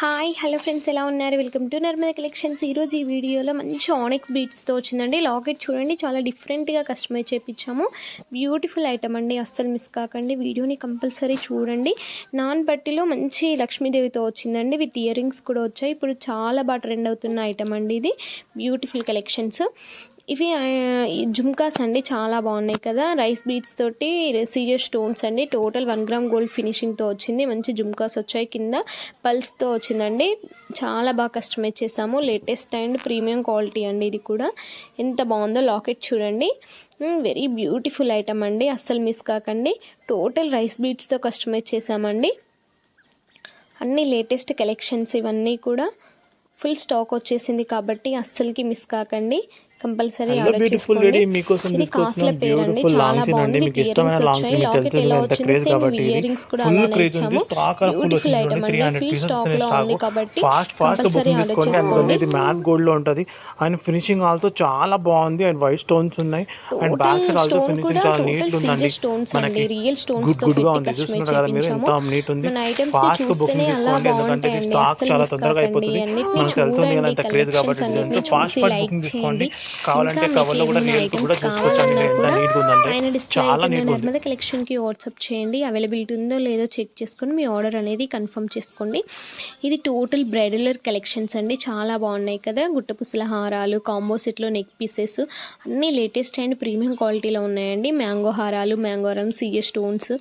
Hi hello friends, ఎలా ఉన్నారు? Welcome to Narmada collections. ఈరోజు ఈ వీడియోలో మంచి ఆనిక్స్ బీడ్స్తో వచ్చిందండి. లాకెట్ చూడండి, చాలా డిఫరెంట్గా కస్టమైజ్ చేయించాము. బ్యూటిఫుల్ ఐటమ్ అండి, అస్సలు మిస్ కాకండి. వీడియోని కంపల్సరీ చూడండి. నాన్ బట్టిలో మంచి లక్ష్మీదేవితో వచ్చిందండి, విత్ ఇయర్ రింగ్స్ కూడా వచ్చాయి. ఇప్పుడు చాలా బాగా ట్రెండ్ అవుతున్న ఐటమ్ అండి ఇది. బ్యూటిఫుల్ కలెక్షన్స్ ఇవి. జుమ్కాస్ అండి, చాలా బాగున్నాయి కదా. రైస్ బీడ్స్ తోటి సీరియస్ స్టోన్స్ అండి. టోటల్ 1 గ్రామ్ గోల్డ్ ఫినిషింగ్తో వచ్చింది. మంచి జుమ్కాస్ వచ్చాయి, కింద పల్స్తో వచ్చిందండి. చాలా బాగా కస్టమైజ్ చేసాము. లేటెస్ట్ అండ్ ప్రీమియం క్వాలిటీ అండి. ఇది కూడా ఎంత బాగుందో. లాకెట్ చూడండి, వెరీ బ్యూటిఫుల్ ఐటమ్ అండి, అస్సలు మిస్ కాకండి. టోటల్ రైస్ బీడ్స్తో కస్టమైజ్ చేసామండి. అన్ని లేటెస్ట్ కలెక్షన్స్ ఇవన్నీ కూడా. ఫుల్ స్టాక్ వచ్చేసింది కాబట్టి అస్సలకి మిస్ కాకండి. కంపల్సరీ ఆర్డర్ చేసుకోండి. ఇది కాస్ట్ల పేరండి, చాలా బాగుంది. విత్ ఇయర్ రింగ్స్ వచ్చాయి. లాకెట్ ఎలా వచ్చింది, సేమ్ ఇయర్ రింగ్స్ కూడా అలానే ఇచ్చాము. బ్యూటిఫుల్ ఐటమ్ అండి, ఫుల్ స్టాక్ లో ఉంది కాబట్టి కంపల్సరీ ఆర్డర్ చేసుకోండి. ఇది మ్యాట్ గోల్డ్ లో ఉంటది అండ్ ఫినిషింగ్ ఆల్సో చాలా బాగుంది. అండ్ వైట్ స్టోన్స్ ఉన్నాయి and back side also finishing చాలా నీట్ ఉందండి. స్టోన్స్ అండి, రియల్ స్టోన్స్ తో పెట్టి కస్టమైజ్ చేయించాము. మన ఐటమ్స్ ని చూస్తేనే అలా బాగుంటాయండి, అస్సలు మిస్ కాకండి. అన్నిటిని చూడండి, కలెక్షన్స్ అన్నిటిని చూసి లైక్ చేయండి. కావాలంటే కవర్ లో కూడా రియల్స్ కూడా చూసుకోవచ్చండి. ఎంత నీట్ గా ఉందండి, ఆయన డిస్ప్లే నర్మదా కలెక్షన్ కి వాట్సాప్ చేయండి. అవైలబిలిటీ ఉందో లేదో చెక్ చేసుకొని మీ ఆర్డర్ అనేది కన్ఫర్మ్ చేసుకోండి. ఇది టోటల్ బ్రైడల్ కలెక్షన్స్ అండి, చాలా బాగున్నాయి కదా. గుట్టపుసల హారాలు, కాంబో సెట్లో నెక్ పీసెస్ అన్ని లేటెస్ట్ అండ్ ప్రీమియం క్వాలిటీలో ఉన్నాయండి. మ్యాంగో హారాలు, మ్యాంగోరం, సిఎస్ స్టోన్స్.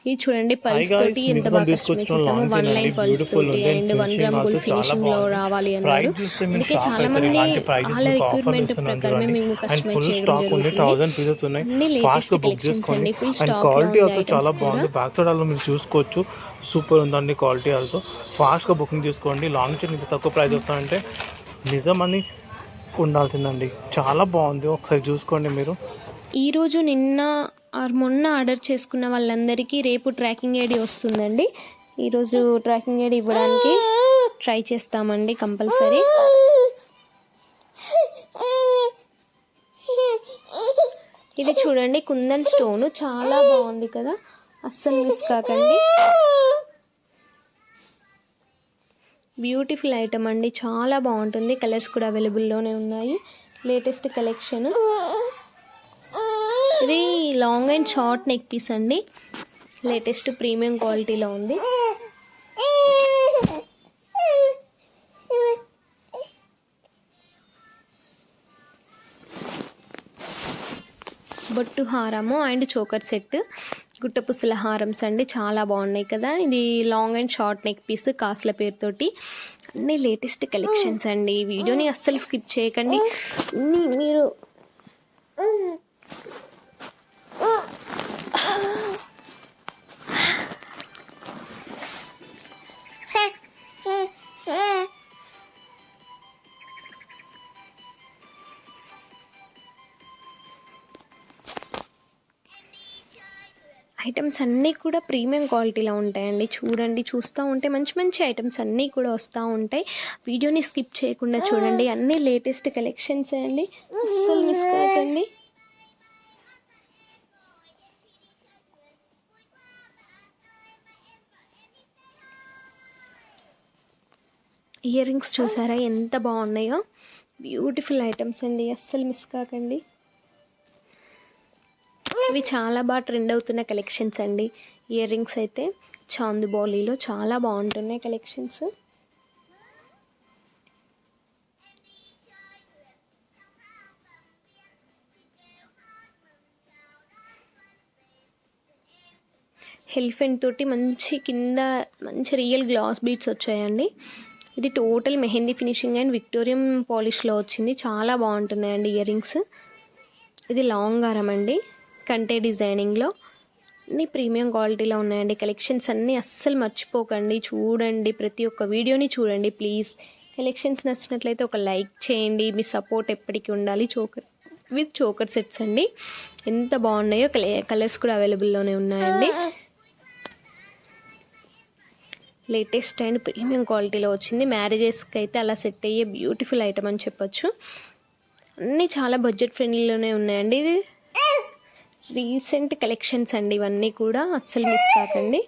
ఇది చూడండి, పల్స్ తోటి ఎంత బాగా కస్టమైజ్ చేసాము. 1 లైన్ పల్స్ తోటి అండ్ 1 గ్రామ్ గోల్డ్ ఫినిషింగ్ లో రావాలి అన్నారు. అందుకే చాలా మంది వాళ్ళ రిక్వైర్మెంట్ ప్రకారమే మేము కస్టమైజ్ చేయడం జరుగుతుంది. అన్ని లేటెస్ట్ కలెక్షన్స్ అండి, ఫుల్ స్టాక్ లో ఉంది ఐటమ్స్ కూడా. బ్యాక్ సైడ్ ఆల్సో మీరు చూసుకోవచ్చు, సూపర్ ఉందండి క్వాలిటీ. ఆల్సో ఫాస్ట్గా బుకింగ్ చేసుకోండి. లాంగ్ చైన్ ఇంత తక్కువ ప్రైస్ వస్తాయంటే నిజమని ఉండాల్సిందండి, చాలా బాగుంది. ఒకసారి చూసుకోండి మీరు. ఈరోజు నిన్న మొన్న ఆర్డర్ చేసుకున్న వాళ్ళందరికీ రేపు ట్రాకింగ్ ఐడి వస్తుందండి. ఈరోజు ట్రాకింగ్ ఐడి ఇవ్వడానికి ట్రై చేస్తామండి కంపల్సరీ. ఇది చూడండి, కుందన్ స్టోన్ చాలా బాగుంది కదా, అస్సలు మిస్ కాకండి. బ్యూటిఫుల్ ఐటమ్ అండి, చాలా బాగుంటుంది. కలర్స్ కూడా అవైలబుల్లోనే ఉన్నాయి. లేటెస్ట్ కలెక్షన్ ఇది. Long and short neck piece అండి, లేటెస్ట్ ప్రీమియం క్వాలిటీలో ఉంది. బొట్టు హారము అండ్ చోకర్ సెట్, గుట్టపుసల హారమ్స్ అండి, చాలా బాగున్నాయి కదా. ఇది long and short neck piece, కాస్ట్ల పేరుతోటి. అన్ని లేటెస్ట్ కలెక్షన్స్ అండి. వీడియోని అస్సలు స్కిప్ చేయకండి. మీరు ఐటమ్స్ అన్నీ కూడా ప్రీమియం క్వాలిటీలో ఉంటాయండి. చూడండి, చూస్తూ ఉంటే మంచి మంచి ఐటమ్స్ అన్నీ కూడా వస్తూ ఉంటాయి. వీడియోని స్కిప్ చేయకుండా చూడండి. అన్నీ లేటెస్ట్ కలెక్షన్స్ అండి, అస్సలు మిస్ కాకండి. ఇయర్ రింగ్స్ చూసారా ఎంత బాగున్నాయో. బ్యూటిఫుల్ ఐటమ్స్ అండి, అస్సలు మిస్ కాకండి. ఇవి చాలా బాగా ట్రెండ్ అవుతున్న కలెక్షన్స్ అండి. ఇయర్ రింగ్స్ అయితే చాందు బాలీలో చాలా బాగుంటున్నాయి కలెక్షన్స్. ఎలిఫెంట్ తోటి మంచి కింద మంచి రియల్ గ్లాస్ బీడ్స్ వచ్చాయండి. ఇది టోటల్ మెహందీ ఫినిషింగ్ అండ్ విక్టోరియం పాలిష్లో వచ్చింది. చాలా బాగుంటున్నాయండి ఇయర్ రింగ్స్. ఇది లాంగ్ హారం అండి, కంటే డిజైనింగ్లో. అన్ని ప్రీమియం క్వాలిటీలో ఉన్నాయండి. కలెక్షన్స్ అన్నీ అస్సలు మర్చిపోకండి. చూడండి, ప్రతి ఒక్క వీడియోని చూడండి ప్లీజ్. కలెక్షన్స్ నచ్చినట్లయితే ఒక లైక్ చేయండి. మీ సపోర్ట్ ఎప్పటికీ ఉండాలి. విత్ చోకర్ సెట్స్ అండి, ఎంత బాగున్నాయో. కలర్స్ కూడా అవైలబుల్లోనే ఉన్నాయండి. లేటెస్ట్ అండ్ ప్రీమియం క్వాలిటీలో వచ్చింది. మ్యారేజెస్కి అయితే అలా సెట్ అయ్యే బ్యూటిఫుల్ ఐటమ్ అని చెప్పొచ్చు. అన్నీ చాలా బడ్జెట్ ఫ్రెండ్లీలోనే ఉన్నాయండి. ఇది రీసెంట్ కలెక్షన్స్ అండి, ఇవన్నీ కూడా అస్సలు మిస్ కాకండి.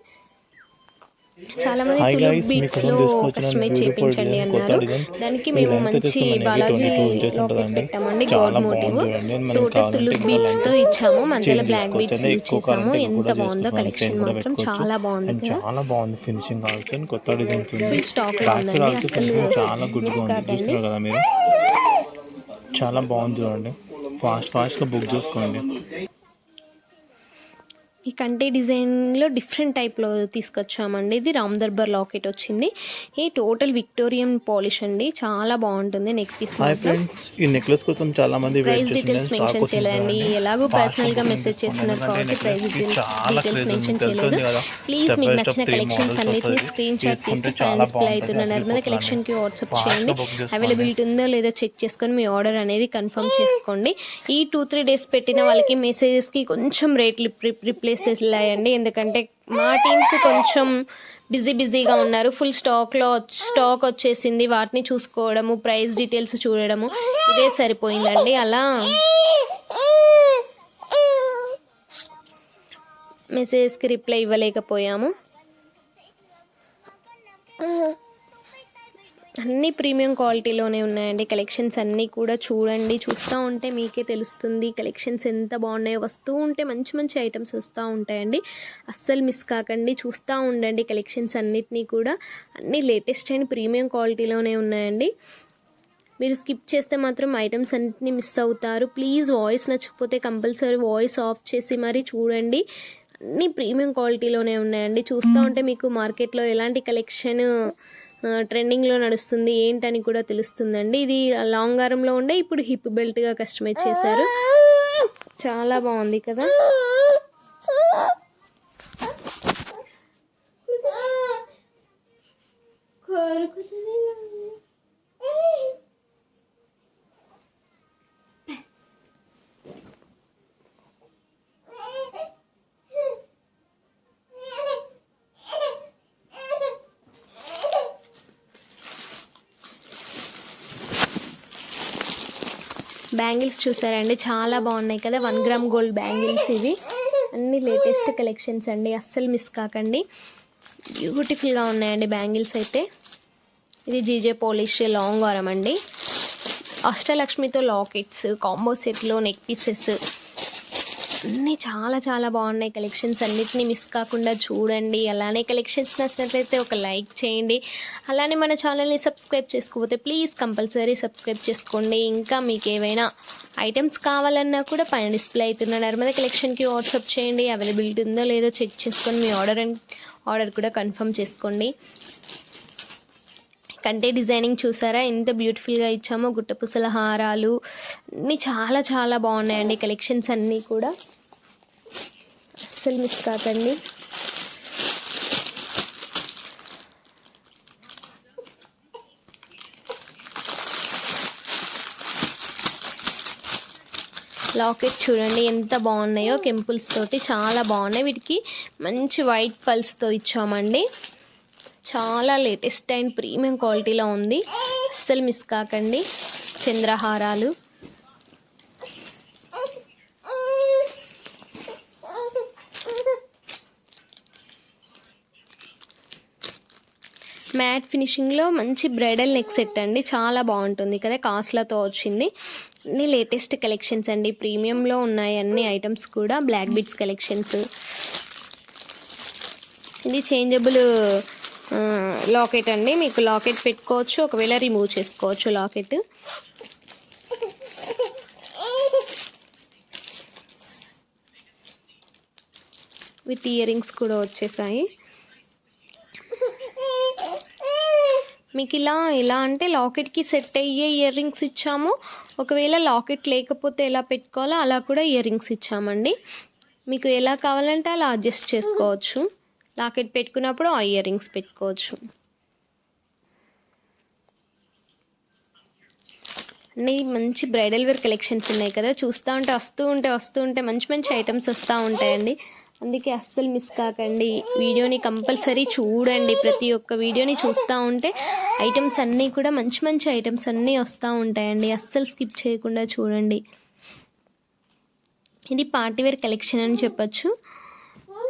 చాలా మంది హాయ్ తులుప్ గైస్, బీట్స్ మీకోసం లో తీసుకొచ్చిన కస్టమైజ్ బ్యూటిఫుల్ చేయించండి డిజైన్ కొత్త అన్నారు. డిజైన్. దానికి ఈ మేము లెంత్ వచ్చేసి మంచి మనకి బాలాజీ 22 ఇంచెస్ లాకెట్ ఉంటుందండి. పెట్టామండి. చాలా గాడ్ బాగుంది మోటివ్ చూడండి. మనం టోటల్ కావాలంటే తులుప్ ఇంకా బీట్స్ లెంత్ తో ఇచ్చాము. మధ్యలో చేంజ్ బ్లాక్ చేసుకోవచ్చు బీట్స్ అండి. యూజ్ ఎక్కువ చేసాము. కావాలంటే ఎక్కువ ఎంత కూడా బాగుందో చేసుకోవచ్చు. చైన్ కలెక్షన్ కూడా మాత్రం పెట్టుకోవచ్చు. చాలా బాగుంది అండ్ కదా. చాలా బాగుంది ఫినిషింగ్ కావచ్చు. కొత్త డిజైన్స్ ఉంది. ఫుల్ స్టాక్ లో బ్యాక్ సైడ్ ఉందండి, ఆల్సో అసలు ఫినిషింగ్ చాలా గుడ్గా మిస్ ఉంది. కాకండి. చూస్తున్నారు కదా మీరు, చాలా బాగుంది చూడండి. ఫాస్ట్గా బుక్ చేసుకోండి. ఈ కంటే డిజైన్లో డిఫరెంట్ టైప్లో తీసుకొచ్చామండి. ఇది రామ్ దర్బార్ లాకెట్ వచ్చింది. ఈ టోటల్ విక్టోరియన్ పాలిష్ అండి, చాలా బాగుంటుంది. నెక్ పీస్ హాయ్ మాత్రం. ఫ్రెండ్స్, ఈ నెక్లెస్ కోసం చాలా మంది వెయిట్ ప్రైస్ చేస్తున్నారు. డీటెయిల్స్ స్టాక్ మెన్షన్ వచ్చింది చేయలేదండి. కదండి. ఎలాగో ఫాస్ట్గా పర్సనల్గా బుకింగ్ మెసేజ్ తీసుకోండి. చేస్తున్నారు ఎందుకంటే కాబట్టి ప్రైస్ నెక్లెస్కి చాలా డీటెయిల్స్ క్రేజ్ ఉంది, మెన్షన్ తెలుస్తుంది చేయలేదు. కదా. ప్లీజ్ స్టెప్ మీకు బై నచ్చిన స్టెప్ 3 కలెక్షన్స్ మోడల్స్ అన్నిటిని వస్తుంది. స్క్రీన్ షాట్ తీసుకుంటే తీసి చాలా పైన డిస్ప్లే బాగుంటుంది. అవుతున్న అగ్రి నర్మదా కుట్లు అని కలెక్షన్కి వాట్సాప్ ఫాస్ట్గా చేయండి. బుక్ చేసుకోండి. అవైలబిలిటీ ఉందో లేదో చెక్ చేసుకొని మీ ఆర్డర్ అనేది కన్ఫర్మ్ చేసుకోండి. ఈ 2-3 డేస్ పెట్టిన వాళ్ళకి మెసేజెస్కి కొంచెం రేట్లు రిప్లేస్ చేయాయండి, ఎందుకంటే మా టీమ్స్ కొంచెం బిజీగా ఉన్నారు. ఫుల్ స్టాక్ వచ్చేసింది. వాటిని చూసుకోవడము, ప్రైస్ డీటెయిల్స్ చూడడము ఇదే సరిపోయిందండి. అలా మెసేజ్కి రిప్లై ఇవ్వలేకపోయాము. అన్నీ ప్రీమియం క్వాలిటీలోనే ఉన్నాయండి. కలెక్షన్స్ అన్నీ కూడా చూడండి. చూస్తూ ఉంటే మీకే తెలుస్తుంది కలెక్షన్స్ ఎంత బాగున్నాయో. వస్తూ ఉంటే మంచి ఐటమ్స్ వస్తూ ఉంటాయండి. అస్సలు మిస్ కాకండి, చూస్తూ ఉండండి. కలెక్షన్స్ అన్నిటినీ కూడా అన్నీ లేటెస్ట్ అండ్ ప్రీమియం క్వాలిటీలోనే ఉన్నాయండి. మీరు స్కిప్ చేస్తే మాత్రం ఐటమ్స్ అన్నిటినీ మిస్ అవుతారు. ప్లీజ్ వాయిస్ నచ్చకపోతే కంపల్సరీ వాయిస్ ఆఫ్ చేసి మరీ చూడండి. అన్నీ ప్రీమియం క్వాలిటీలోనే ఉన్నాయండి. చూస్తూ ఉంటే మీకు మార్కెట్లో ఎలాంటి కలెక్షన్ ట్రెండింగ్లో నడుస్తుంది ఏంటని కూడా తెలుస్తుందండి. ఇది లాంగ్ ఆరంలో ఉండే ఇప్పుడు హిప్ బెల్ట్గా కస్టమైజ్ చేశారు. చాలా బాగుంది కదా. బ్యాంగిల్స్ చూసారండి, చాలా బాగున్నాయి కదా. 1 గ్రామ్ గోల్డ్ బ్యాంగిల్స్ ఇవి. అన్ని లేటెస్ట్ కలెక్షన్స్ అండి, అస్సలు మిస్ కాకండి. బ్యూటిఫుల్గా ఉన్నాయండి బ్యాంగిల్స్ అయితే. ఇది జీజే పాలిష్ లాంగ్ ఆరం అండి. అష్టలక్ష్మితో లాకెట్స్, కాంబో సెట్లో నెక్ పీసెస్ అన్నీ చాలా బాగున్నాయి. కలెక్షన్స్ అన్నిటినీ మిస్ కాకుండా చూడండి. అలానే కలెక్షన్స్ నచ్చినట్లయితే ఒక లైక్ చేయండి. అలానే మన ఛానల్ని సబ్స్క్రైబ్ చేసుకోకపోతే ప్లీజ్ కంపల్సరీ సబ్స్క్రైబ్ చేసుకోండి. ఇంకా మీకు ఏవైనా ఐటమ్స్ కావాలన్నా కూడా పైన డిస్ప్లే అవుతున్న నర్మదా కలెక్షన్కి వాట్సాప్ చేయండి. అవైలబిలిటీ ఉందో లేదో చెక్ చేసుకొని మీ ఆర్డర్ కూడా కన్ఫర్మ్ చేసుకోండి. కంటే డిజైనింగ్ చూసారా ఎంత బ్యూటిఫుల్గా ఇచ్చామో. గుట్టపుసల హారాలు అన్నీ చాలా బాగున్నాయండి. కలెక్షన్స్ అన్నీ కూడా అస్సలు మిస్ కాకండి. లాకెట్ చూడండి ఎంత బాగున్నాయో, కెంపుల్స్ తోటి చాలా బాగున్నాయి. వీటికి మంచి వైట్ పల్స్తో ఇచ్చామండి. చాలా లేటెస్ట్ అండ్ ప్రీమియం క్వాలిటీలో ఉంది, అస్సలు మిస్ కాకండి. చంద్రహారాలు మ్యాట్ ఫినిషింగ్లో మంచి బ్రైడల్ నెక్ సెట్ అండి, చాలా బాగుంటుంది కదా. కాస్ట్లతో వచ్చింది. అన్ని లేటెస్ట్ కలెక్షన్స్ అండి, ప్రీమియంలో ఉన్నాయి అన్ని ఐటమ్స్ కూడా. Black beads collections. ఇది చేంజబుల్ లాకెట్ అండి, మీకు లాకెట్ పెట్టుకోవచ్చు, ఒకవేళ రిమూవ్ చేసుకోవచ్చు లాకెట్. విత్ ఇయర్ రింగ్స్ కూడా వచ్చేసాయి. మీకు ఇలా అంటే లాకెట్కి సెట్ అయ్యే ఇయర్ రింగ్స్ ఇచ్చాము. ఒకవేళ లాకెట్ లేకపోతే ఎలా పెట్టుకోవాలో అలా కూడా ఇయర్ రింగ్స్ ఇచ్చామండి. మీకు ఎలా కావాలంటే అలా అడ్జస్ట్ చేసుకోవచ్చు. లాకెట్ పెట్టుకున్నప్పుడు ఆ ఇయర్ రింగ్స్ పెట్టుకోవచ్చు. అన్నీ మంచి బ్రైడల్ వేర్ కలెక్షన్స్ ఉన్నాయి కదా. వస్తూ ఉంటే మంచి ఐటమ్స్ వస్తూ ఉంటాయండి. అందుకే అస్సలు మిస్ కాకండి. వీడియోని కంపల్సరీ చూడండి. ప్రతి ఒక్క వీడియోని చూస్తూ ఉంటే ఐటమ్స్ అన్నీ కూడా మంచి ఐటమ్స్ అన్నీ వస్తూ ఉంటాయండి. అస్సలు స్కిప్ చేయకుండా చూడండి. ఇది పార్టీవేర్ కలెక్షన్ అని చెప్పచ్చు.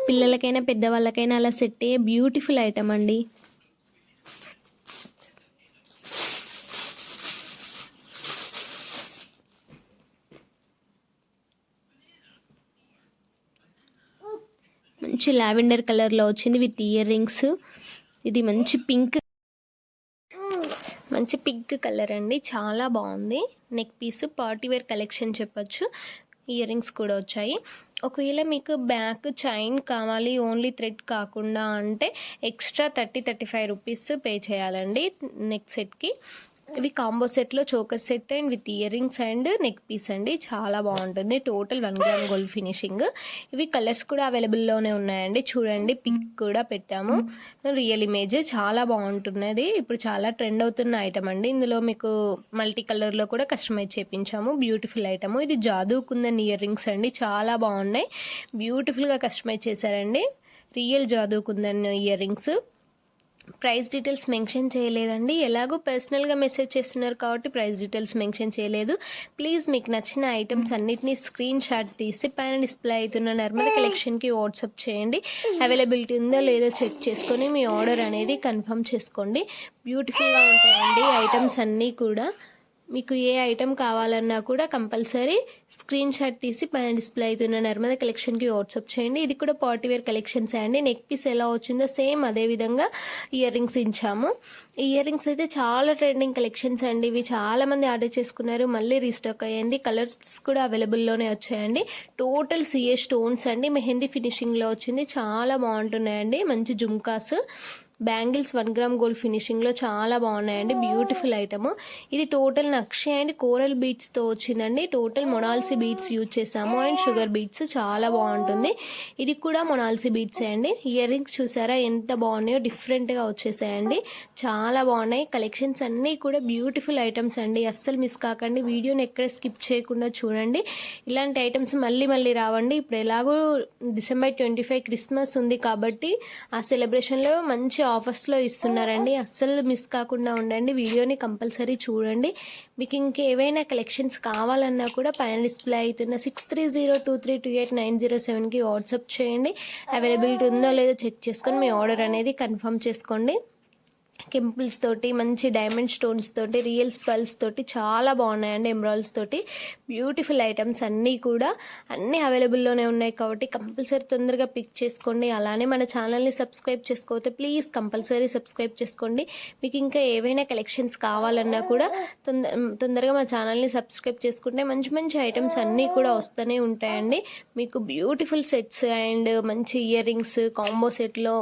పిల్లలకైనా పెద్దవాళ్ళకైనా అలా సెట్ అయ్యే బ్యూటిఫుల్ ఐటమ్ అండి. మంచి లావెండర్ కలర్లో వచ్చింది విత్ ఇయర్ రింగ్స్. ఇది మంచి పింక్ కలర్ అండి, చాలా బాగుంది. Neck piece party wear collection చెప్పొచ్చు. ఇయర్ రింగ్స్ కూడా వచ్చాయి. ఒకవేళ మీకు బ్యాక్ చైన్ కావాలి ఓన్లీ థ్రెడ్ కాకుండా అంటే ఎక్స్ట్రా 30-35 రూపీస్ పే చేయాలండి నెక్ సెట్కి. ఇవి కాంబో సెట్లో choker set and with earrings and neck piece అండి, చాలా బాగుంటుంది. Total 1 gram gold finishing. ఇవి కలర్స్ కూడా అవైలబుల్లోనే ఉన్నాయండి. చూడండి పిక్ కూడా పెట్టాము, రియల్ ఇమేజ్, చాలా బాగుంటున్నది. ఇప్పుడు చాలా ట్రెండ్ అవుతున్న ఐటమ్ అండి. ఇందులో మీకు మల్టీ కలర్లో కూడా కస్టమైజ్ చేయించాము. Beautiful item. ఇది జాదూ కుందన్ ఇయర్ రింగ్స్ అండి, చాలా బాగున్నాయి. బ్యూటిఫుల్గా కస్టమైజ్ చేశారండి. Real jadau kundan earrings. Price details mention చేయలేదండి, ఎలాగో పర్సనల్గా మెసేజ్ చేస్తున్నారు కాబట్టి ప్రైస్ డీటెయిల్స్ మెన్షన్ చేయలేదు. ప్లీజ్ మీకు నచ్చిన ఐటమ్స్ అన్నిటినీ స్క్రీన్ షాట్ తీసి పైన డిస్ప్లే అవుతున్న నర్మద కలెక్షన్కి వాట్సాప్ చేయండి. అవైలబిలిటీ ఉందో లేదో చెక్ చేసుకొని మీ ఆర్డర్ అనేది కన్ఫర్మ్ చేసుకోండి. బ్యూటిఫుల్గా ఉంటాయండి ఐటమ్స్ అన్నీ కూడా. మీకు ఏ ఐటమ్ కావాలన్నా కూడా కంపల్సరీ స్క్రీన్ షాట్ తీసి పైన డిస్ప్లే అవుతున్న నర్మద కలెక్షన్కి వాట్సాప్ చేయండి. ఇది కూడా పార్టీ వేర్ కలెక్షన్స్ అండి. నెక్ పీస్ ఎలా వచ్చిందో సేమ్ అదే విధంగా ఇయర్ రింగ్స్ ఇచ్చాము. ఇయర్ రింగ్స్ అయితే చాలా ట్రెండింగ్ కలెక్షన్స్ అండి. ఇవి చాలా మంది ఆర్డర్ చేసుకున్నారు, మళ్ళీ రీస్టాక్ అయ్యండి. కలర్స్ కూడా అవైలబుల్లోనే వచ్చాయండి. టోటల్ సిఏ స్టోన్స్ అండి, మెహందీ ఫినిషింగ్లో వచ్చింది, చాలా బాగుంటున్నాయండి. మంచి జుమ్కాస్, బ్యాంగిల్స్ 1 గ్రామ్ గోల్డ్ ఫినిషింగ్లో చాలా బాగున్నాయండి. Beautiful item. ఇది టోటల్ నక్షి అండ్ కోరల్ బీట్స్తో వచ్చిందండి. టోటల్ మొనాల్సీ బీట్స్ యూజ్ చేసాము అండ్ షుగర్ బీట్స్, చాలా బాగుంటుంది. ఇది కూడా మొనాల్సీ బీట్సే అండి. ఇయర్ రింగ్స్ చూసారా ఎంత బాగున్నాయో, డిఫరెంట్గా వచ్చేసాయండి, చాలా బాగున్నాయి. కలెక్షన్స్ అన్నీ కూడా బ్యూటిఫుల్ ఐటమ్స్ అండి, అస్సలు మిస్ కాకండి. వీడియోని ఎక్కడ స్కిప్ చేయకుండా చూడండి. ఇలాంటి ఐటమ్స్ మళ్ళీ రావండి. ఇప్పుడు ఎలాగో December 25 క్రిస్మస్ ఉంది కాబట్టి ఆ సెలబ్రేషన్లో మంచి ఆఫర్స్లో ఇస్తున్నారండి, అస్సలు మిస్ కాకుండా ఉండండి. వీడియోని కంపల్సరీ చూడండి. మీకు ఇంకేవైనా కలెక్షన్స్ కావాలన్నా కూడా పైన డిస్ప్లే అవుతున్న 6302328907కి వాట్సాప్ చేయండి. అవైలబిలిటీ ఉందో లేదో చెక్ చేసుకొని మీ ఆర్డర్ అనేది కన్ఫర్మ్ చేసుకోండి. కెంపుల్స్ తోటి, మంచి డైమండ్ స్టోన్స్ తోటి, రియల్ స్పల్స్ తోటి చాలా బాగున్నాయండి. ఎమరాల్డ్స్ తోటి బ్యూటిఫుల్ ఐటమ్స్ అన్నీ కూడా అన్నీ అవైలబుల్లోనే ఉన్నాయి కాబట్టి కంపల్సరీ తొందరగా పిక్ చేసుకోండి. అలానే మన ఛానల్ని సబ్స్క్రైబ్ చేసుకోతే ప్లీజ్ కంపల్సరీ సబ్స్క్రైబ్ చేసుకోండి. మీకు ఇంకా ఏవైనా కలెక్షన్స్ కావాలన్నా కూడా తొందరగా మా ఛానల్ని సబ్స్క్రైబ్ చేసుకుంటే మంచి ఐటమ్స్ అన్నీ కూడా వస్తూనే ఉంటాయండి. మీకు బ్యూటిఫుల్ సెట్స్ అండ్ మంచి ఇయర్ రింగ్స్ కాంబో సెట్లో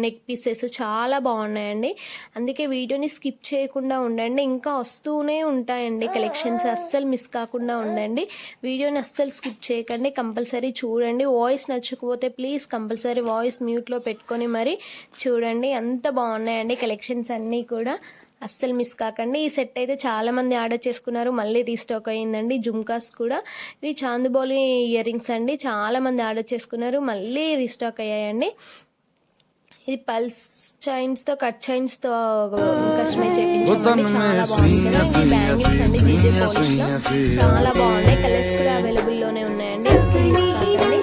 నెక్ పీసెస్ చాలా బాగున్నాయండి. అందుకే వీడియోని స్కిప్ చేయకుండా ఉండండి, ఇంకా వస్తూనే ఉంటాయండి కలెక్షన్స్, అస్సలు మిస్ కాకుండా ఉండండి. వీడియోని అస్సలు స్కిప్ చేయకండి, కంపల్సరీ చూడండి. వాయిస్ నచ్చకపోతే ప్లీజ్ కంపల్సరీ వాయిస్ మ్యూట్లో పెట్టుకొని మరి చూడండి. అంత బాగున్నాయండి కలెక్షన్స్ అన్నీ కూడా, అస్సలు మిస్ కాకండి. ఈ సెట్ అయితే చాలామంది ఆర్డర్ చేసుకున్నారు, మళ్ళీ రీస్టాక్ అయ్యిందండి. జుమ్కాస్ కూడా ఇవి చాందుబౌలి ఇయర్ రింగ్స్ అండి, చాలామంది ఆర్డర్ చేసుకున్నారు, మళ్ళీ రీస్టాక్ అయ్యాయండి. ఇది పల్స్ చైన్స్తో కట్ చైన్స్తో కస్టమైజ్ చేయించామండి, చాలా బాగుంది కదా. ఇది బ్యాంగిల్స్ అండి, జీజే పాలిష్లో చాలా బాగున్నాయి. కలర్స్ కూడా అవైలబుల్లోనే ఉన్నాయండి, అస్సలు మిస్ కాకండి.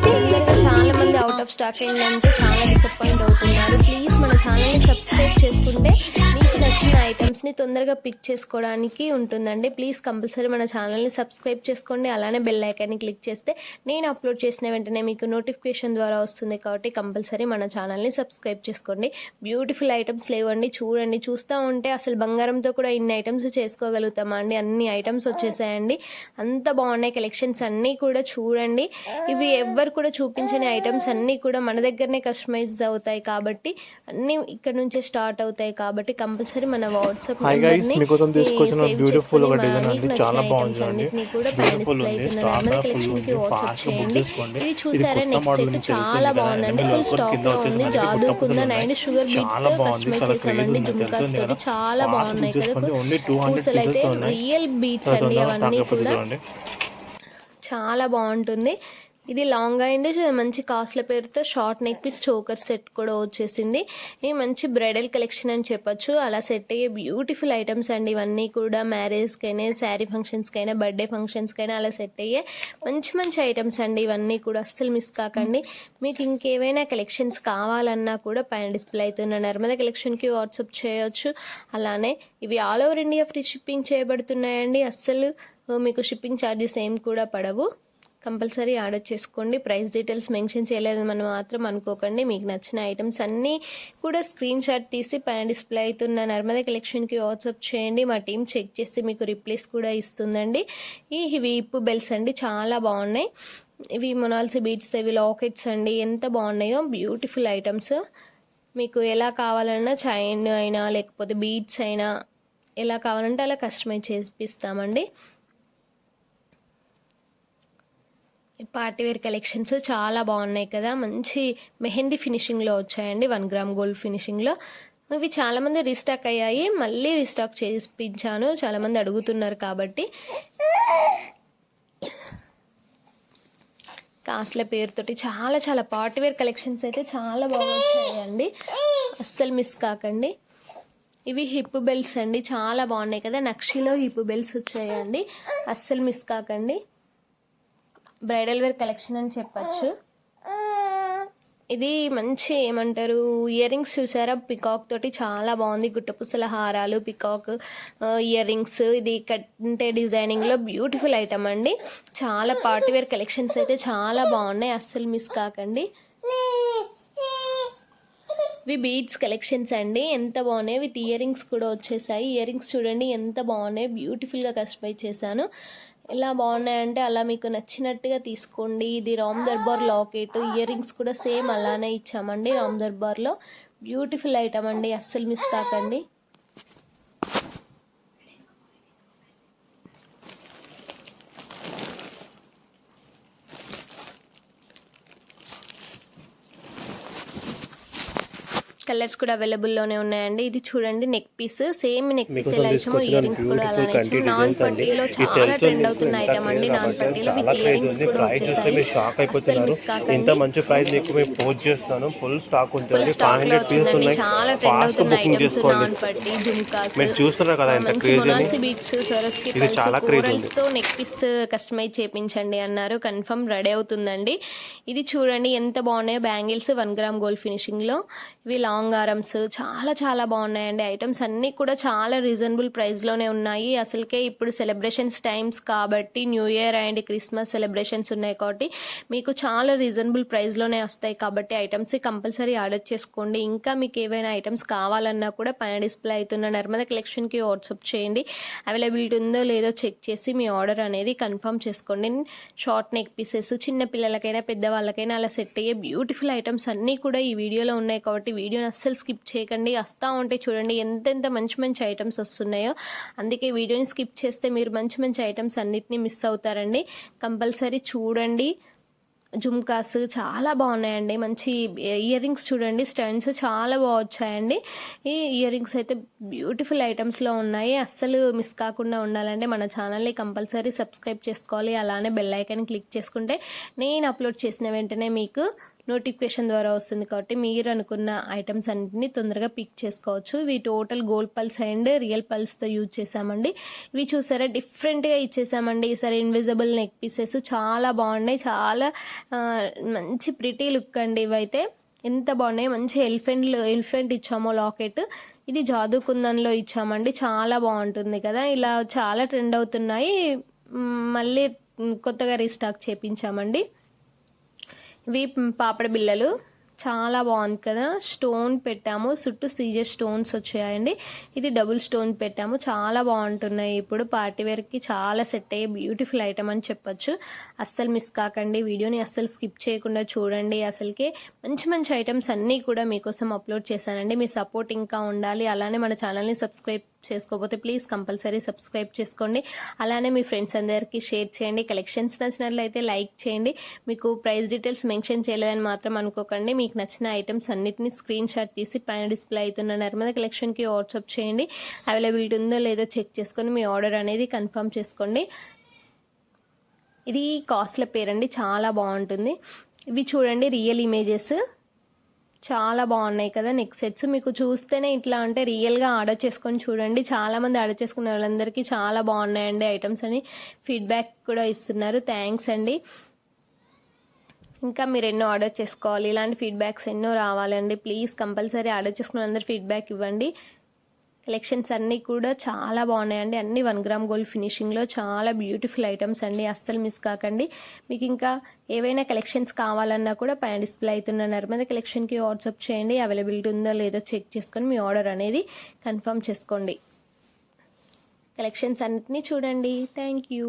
తొందరగా చాలా మంది అవుట్ ఆఫ్ స్టాక్ అయిందంటే చాలా డిసప్పాయింట్ అవుతున్నారు. ప్లీజ్ మన ఛానల్ని సబ్స్క్రైబ్ చేసుకుంటే మీకు నచ్చిన ఐటమ్స్ని తొందరగా పిక్ చేసుకోవడానికి ఉంటుందండి. ప్లీజ్ కంపల్సరీ మన ఛానల్ని సబ్స్క్రైబ్ చేసుకోండి. అలానే బెల్ ఐకాన్ని క్లిక్ చేస్తే నేను అప్లోడ్ చేసిన వెంటనే మీకు నోటిఫికేషన్ ద్వారా వస్తుంది కాబట్టి కంపల్సరీ మన ఛానల్ని సబ్స్క్రైబ్ చేసుకోండి. బ్యూటిఫుల్ ఐటమ్స్ లేవండి, చూడండి. చూస్తూ ఉంటే అసలు బంగారంతో కూడా ఇన్ని ఐటమ్స్ చేసుకోగలుగుతామా అండి, అన్ని ఐటమ్స్ వచ్చేసాయండి, అంత బాగున్నాయి కలెక్షన్స్ అన్నీ కూడా చూడండి. ఇవి ఎవ్వరు కూడా చూపించని ఐటమ్స్ అన్నీ కూడా మన దగ్గరనే కస్టమైజ్ అవుతాయి కాబట్టి అన్నీ ఇక్కడ నుంచే స్టార్ట్ అవుతాయి కాబట్టి కంపల్సరీ మన వాట్సాప్ నెంబర్ని సేవ్ చేసుకొని మీకు నచ్చిన ఐటమ్స్ అన్నిటినీ కూడా పైన డిస్ప్లే అవుతున్న నర్మద కలెక్షన్కి వాట్సాప్ చేయండి. ఇది చూసారా నెక్ సెట్ చాలా బాగుందండి, ఫుల్ స్టాక్లో ఉంది. జాదూ కుందన్ అండ్ షుగర్ బీట్స్తో కస్టమైజ్ చేసామండి, జుమ్కాస్ తోటి చాలా బాగున్నాయి కదా. పూసలు అయితే రియల్ బీట్స్ అండి, అవన్నీ కూడా చాలా బాగుంటుంది. ఇది లాంగ్ అండ్ మంచి కాస్ట్ల పేరుతో short neck piece choker set కూడా వచ్చేసింది. ఇది మంచి బ్రైడల్ కలెక్షన్ అని చెప్పొచ్చు. అలా సెట్ అయ్యే బ్యూటిఫుల్ ఐటమ్స్ అండి ఇవన్నీ కూడా. మ్యారేజ్కైనా, శారీ ఫంక్షన్స్కైనా, బర్త్డే ఫంక్షన్స్కైనా అలా సెట్ అయ్యే మంచి మంచి ఐటమ్స్ అండి ఇవన్నీ కూడా. అస్సలు మిస్ కాకండి. మీకు ఇంకేవైనా కలెక్షన్స్ కావాలన్నా కూడా పైన డిస్ప్లే అవుతున్న నర్మదా కలెక్షన్కి వాట్సాప్ చేయొచ్చు. అలానే ఇవి all over India free shipping చేయబడుతున్నాయండి. అస్సలు మీకు షిప్పింగ్ ఛార్జెస్ ఏం కూడా పడవు. కంపల్సరీ ఆర్డర్ చేసుకోండి. ప్రైస్ డీటెయిల్స్ మెన్షన్ చేయలేదని మనం మాత్రం అనుకోకండి. మీకు నచ్చిన ఐటమ్స్ అన్నీ కూడా స్క్రీన్ షాట్ తీసి పైన డిస్ప్లే అవుతున్న నర్మదా కలెక్షన్కి వాట్సాప్ చేయండి. మా టీం చెక్ చేసి మీకు రిప్లైస్ కూడా ఇస్తుందండి. ఇవి హిప్ బెల్ట్స్ అండి, చాలా బాగున్నాయి. ఇవి మొనాల్సి బీడ్స్, ఇవి లాకెట్స్ అండి, ఎంత బాగున్నాయో. Beautiful items. మీకు ఎలా కావాలన్నా చైన్ అయినా లేకపోతే బీడ్స్ అయినా ఎలా కావాలంటే అలా కస్టమైజ్ చేపిస్తామండి. పార్టీ వేర్ కలెక్షన్స్ చాలా బాగున్నాయి కదా. మంచి మెహందీ ఫినిషింగ్లో వచ్చాయండి, 1 గ్రామ్ గోల్డ్ ఫినిషింగ్లో. ఇవి చాలామంది రీస్టాక్ అయ్యాయి, మళ్ళీ రీస్టాక్ చేయించాను. చాలామంది అడుగుతున్నారు కాబట్టి. కాస్ట్ల పేరుతోటి చాలా చాలా పార్టీ వేర్ కలెక్షన్స్ అయితే చాలా బాగా వచ్చాయండి. అస్సలు మిస్ కాకండి. ఇవి హిప్ బెల్ట్స్ అండి, చాలా బాగున్నాయి కదా. నక్షిలో హిప్ బెల్ట్స్ వచ్చాయండి, అస్సలు మిస్ కాకండి. బ్రైడల్ వేర్ కలెక్షన్ అని చెప్పచ్చు. ఇది మంచి ఏమంటారు ఇయర్ రింగ్స్ చూసారా, పికాక్ తోటి చాలా బాగుంది. గుట్టపుసల హారాలు, పికాక్ ఇయర్ రింగ్స్, ఇది కట్టే డిజైనింగ్లో బ్యూటిఫుల్ ఐటమ్ అండి. చాలా పార్టీ వేర్ కలెక్షన్స్ అయితే చాలా బాగున్నాయి, అస్సలు మిస్ కాకండి. ఇవి బీడ్స్ కలెక్షన్స్ అండి, ఎంత బాగున్నాయి. విత్ ఇయర్ రింగ్స్ కూడా వచ్చేసాయి. ఇయర్ రింగ్స్ చూడండి ఎంత బాగున్నాయి, బ్యూటిఫుల్గా కస్టమైజ్ చేశాను. ఎలా బాగున్నాయంటే అలా మీకు నచ్చినట్టుగా తీసుకోండి. ఇది Ram Darbar locket, ear rings కూడా సేమ్ అలానే ఇచ్చామండి రామ్ దర్బార్లో. బ్యూటిఫుల్ ఐటమ్ అండి, అస్సలు మిస్ కాకండి. కలర్స్ కూడా అవైలబుల్లోనే ఉన్నాయండి. ఇది చూడండి neck piece, same neck piece ఎలా ఇచ్చామో ఇయర్ రింగ్స్ కూడా అలానే ఇచ్చాము. నాన్ పట్టీలో చాలా ట్రెండ్ అవుతున్న ఐటమ్ అండి. నాన్ పట్టీలో విత్ ఇయర్ రింగ్స్ కూడా వచ్చేసాయి. అస్సలు మిస్ కాకండి. ఇంత మంచి ప్రైస్ ఎక్కువ మేము పోస్ట్ చేస్తున్నాను. ఫుల్ స్టాక్ ఉంటుంది, స్టాక్ లో వచ్చిందండి. చాలా ట్రెండ్ అవుతున్న ఐటమ్స్. నాన్ పట్టీ, జుమ్కాస్, మీరు చూస్తున్నారు కదా ఎంత మంచి మొనాల్సి బీడ్స్, సొరస్కి పల్స్, కోరల్స్ తో నెక్ పీస్ కస్టమైజ్ చేయించండి అన్నారు. కన్ఫర్మ్ రెడీ అవుతుందండి. ఇది చూడండి ఎంత బాగున్నాయో. బ్యాంగిల్స్ 1 గ్రామ్ గోల్డ్ ఫినిషింగ్ లో. ఇవి లాంగ్ ఆరమ్స్, చాలా చాలా బాగున్నాయండి. ఐటమ్స్ అన్నీ కూడా చాలా రీజనబుల్ ప్రైస్లోనే ఉన్నాయి. అసలుకే ఇప్పుడు సెలబ్రేషన్స్ టైమ్స్ కాబట్టి, new year and Christmas celebrations ఉన్నాయి కాబట్టి మీకు చాలా రీజనబుల్ ప్రైస్లోనే వస్తాయి. కాబట్టి ఐటమ్స్ కంపల్సరీ ఆర్డర్ చేసుకోండి. ఇంకా మీకు ఏవైనా ఐటమ్స్ కావాలన్నా కూడా పైన డిస్ప్లే అవుతున్న నర్మదా కలెక్షన్కి వాట్సాప్ చేయండి. అవైలబిలిటీ ఉందో లేదో చెక్ చేసి మీ ఆర్డర్ అనేది కన్ఫర్మ్ చేసుకోండి. షార్ట్ నెక్ పీసెస్, చిన్న పిల్లలకైనా పెద్దవాళ్ళకైనా అలా సెట్ అయ్యే బ్యూటిఫుల్ ఐటమ్స్ అన్నీ కూడా ఈ వీడియోలో ఉన్నాయి కాబట్టి వీడియోని అస్సలు స్కిప్ చేయకండి. వస్తూ ఉంటే చూడండి ఎంతెంత మంచి మంచి ఐటమ్స్ వస్తున్నాయో. అందుకే వీడియోని స్కిప్ చేస్తే మీరు మంచి మంచి ఐటమ్స్ అన్నిటినీ మిస్ అవుతారండి. కంపల్సరీ చూడండి. జుమ్కాస్ చాలా బాగున్నాయండి. మంచి ఇయర్ రింగ్స్ చూడండి, స్టడ్స్ చాలా బాగా వచ్చాయండి. ఈ ఇయర్ రింగ్స్ అయితే బ్యూటిఫుల్ ఐటమ్స్లో ఉన్నాయి. అస్సలు మిస్ కాకుండా ఉండాలంటే మన ఛానల్ని కంపల్సరీ సబ్స్క్రైబ్ చేసుకోవాలి. అలానే బెల్ ఐకాన్ క్లిక్ చేసుకుంటే నేను అప్లోడ్ చేసిన వెంటనే మీకు నోటిఫికేషన్ ద్వారా వస్తుంది. కాబట్టి మీరు అనుకున్న ఐటమ్స్ అన్నింటినీ తొందరగా పిక్ చేసుకోవచ్చు. ఇవి టోటల్ గోల్డ్ పల్స్ అండ్ రియల్ పల్స్తో యూజ్ చేసామండి. ఇవి చూసారా డిఫరెంట్గా ఇచ్చేసామండి. ఈసారి ఇన్విజిబుల్ నెక్ పీసెస్ చాలా బాగున్నాయి. చాలా మంచి ప్రిటీ లుక్ అండి. ఇవైతే ఎంత బాగున్నాయి. మంచి ఎలిఫెంట్ ఇచ్చామో లాకెట్. ఇది జాదూ కుందన్లో ఇచ్చామండి. చాలా బాగుంటుంది కదా. ఇలా చాలా ట్రెండ్ అవుతున్నాయి. మళ్ళీ కొత్తగా రీస్టాక్ చేపించామండి. ఇవి పాపడ బిళ్ళలు చాలా బాగుంది కదా. స్టోన్ పెట్టాము, చుట్టూ సీజర్ స్టోన్స్ వచ్చాయండి. ఇది డబుల్ స్టోన్ పెట్టాము. చాలా బాగుంటున్నాయి. ఇప్పుడు పార్టీ వేర్కి చాలా సెట్ అయ్యే బ్యూటిఫుల్ ఐటమ్ అని చెప్పొచ్చు. అస్సలు మిస్ కాకండి. వీడియోని అస్సలు స్కిప్ చేయకుండా చూడండి. అసలుకే మంచి మంచి ఐటమ్స్ అన్నీ కూడా మీకోసం అప్లోడ్ చేశానండి. మీ సపోర్ట్ ఇంకా ఉండాలి. అలానే మన ఛానల్ని సబ్స్క్రైబ్ చేసుకోకపోతే ప్లీజ్ కంపల్సరీ సబ్స్క్రైబ్ చేసుకోండి. అలానే మీ ఫ్రెండ్స్ అందరికీ షేర్ చేయండి. కలెక్షన్స్ నచ్చినట్లయితే లైక్ చేయండి. మీకు ప్రైస్ డీటెయిల్స్ మెన్షన్ చేయలేదని మాత్రం అనుకోకండి. మీకు నచ్చిన ఐటమ్స్ అన్నిటిని స్క్రీన్ షాట్ తీసి పైన డిస్ప్లే అవుతున్న నర్మదా కలెక్షన్కి వాట్సాప్ చేయండి. అవైలబిలిటీ ఉందో లేదో చెక్ చేసుకొని మీ ఆర్డర్ అనేది కన్ఫర్మ్ చేసుకోండి. ఇది కాస్ట్ల పేరండి, చాలా బాగుంటుంది. ఇవి చూడండి రియల్ ఇమేజెస్, చాలా బాగున్నాయి కదా నెక్ సెట్స్. మీకు చూస్తేనే ఇట్లా అంటే రియల్గా ఆర్డర్ చేసుకొని చూడండి. చాలామంది ఆర్డర్ చేసుకున్న వాళ్ళందరికీ చాలా బాగున్నాయండి ఐటమ్స్ అని ఫీడ్బ్యాక్ కూడా ఇస్తున్నారు. థ్యాంక్స్ అండి. ఇంకా మీరు ఎన్నో ఆర్డర్ చేసుకోవాలి, ఇలాంటి ఫీడ్బ్యాక్స్ ఎన్నో రావాలండి. ప్లీజ్ కంపల్సరీ ఆర్డర్ చేసుకున్న అందరు ఫీడ్బ్యాక్ ఇవ్వండి. కలెక్షన్స్ అన్నీ కూడా చాలా బాగున్నాయండి. అన్ని 1 గ్రామ్ గోల్డ్ ఫినిషింగ్లో చాలా బ్యూటిఫుల్ ఐటమ్స్ అండి, అస్సలు మిస్ కాకండి. మీకు ఇంకా ఏవైనా కలెక్షన్స్ కావాలన్నా కూడా పైన డిస్ప్లే అవుతున్న నర్మద కలెక్షన్కి వాట్సాప్ చేయండి. అవైలబిలిటీ ఉందో లేదో చెక్ చేసుకొని మీ ఆర్డర్ అనేది కన్ఫర్మ్ చేసుకోండి. కలెక్షన్స్ అన్నిటినీ చూడండి. Thank you.